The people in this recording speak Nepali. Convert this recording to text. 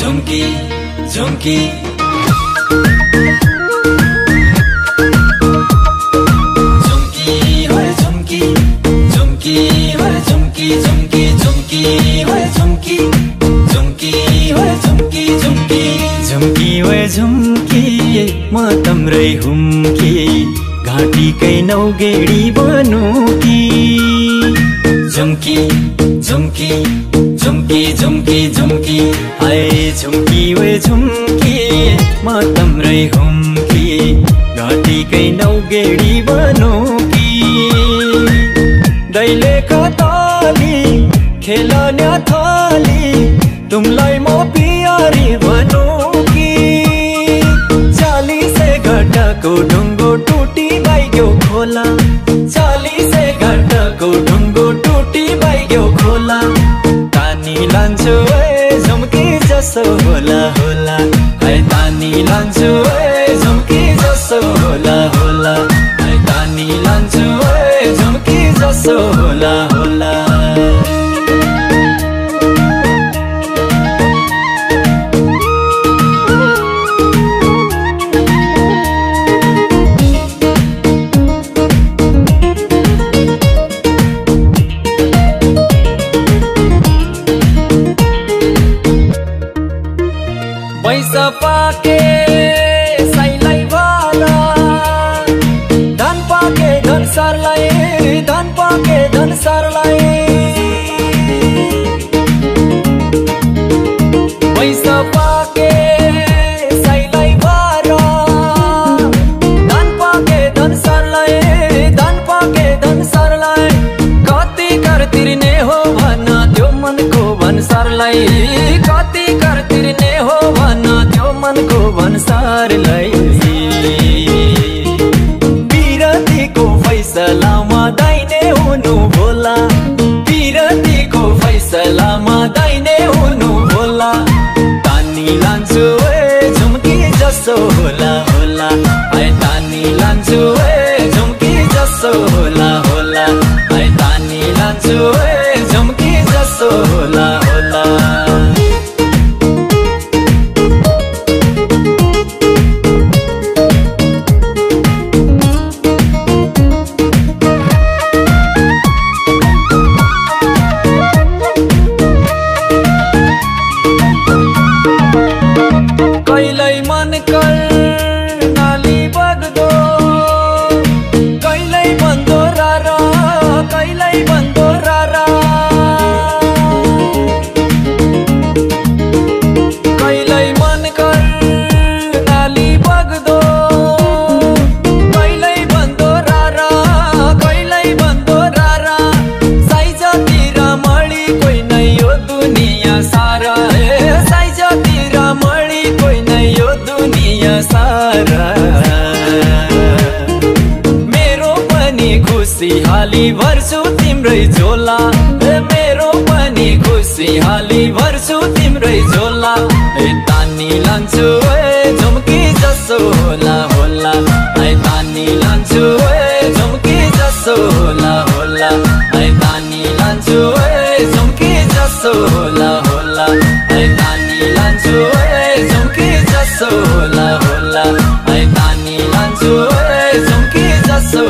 झुमकी झुमकी झुमकी झुमकी होय झुमकी झुमकी झुमकी होय झुमकी झुमकी होय झुमकी झुमकी झुमकी होय झुमकी म तम्रै हुम्की घाँटीकै नौगेडी बनुकी झुमकी झुमकी झुमकी झुमकी झुमकी हाय झुमकी होय झुमकी म तम्रै हुम्की घाँटीकै नौगेडी बनुकी दैले कताली खेलन्या थाली तुमलाई म पियारी बनुकी चालीसे घटाको ढुङ्गो टुटी बाइग्यो खोला चालीसे घटाको ढुङ्गो टुटी बाइग्यो खोला तानी लान्छु ए झुमकी जसो होला होला है तानी लान्छु ए झुमकी जसो होला होला है तानी लान्छु ए झुमकी जसो होला होला पैसा पाके साइलाई वाला धन पाके धन सरलाई धन पाके धन सरलाई पैसा पाके साइलाई वाला धन पाके धन सरलाई धन पाके धन सरलाई कति कर तिर्ने हो भन्न त्यो मनको भन्सारलाई कति कर तिर्ने हो त्यो मनको भन्सारलाई बिरतीको फैसलामा दाइने हुनु होला बिरतीको फैसलामा दाइने हुनु होला तानी लान्छु ए झुमकी जसो होला होला है तानी लान्छु ए झुमकी जसो होला होला है तानी लान्छु ए झुमकी जसो होला होला कहिल्यै मन कर नाली बग्दो कहिल्यै बन्दो रारा कहिल्यै बन्दो रारा कहिल्यै मन कर नाली बग्दो कहिल्यै बन्दो रारा कहिल्यै बन्दो रारा साइजतिर मळी कोही नै यो दुनिया सारा साइजतिर मळी कोही नै यो दुनिया सारा मेरो पनि खुसीहाली भर्छु तिम्रै झोला मेरो पनि खुसीहाली भर्छु तिम्रै झोला तानी लान्छु ए झुमकी जसो होला होला है तानी लान्छु ए झुमकी जसो होला होला है तानी लान्छु ए झुमकी जसो होला होला है तानी लान्छु ए झुमकी जसो होला होला है तानी लान्छु ए झुमकी जसो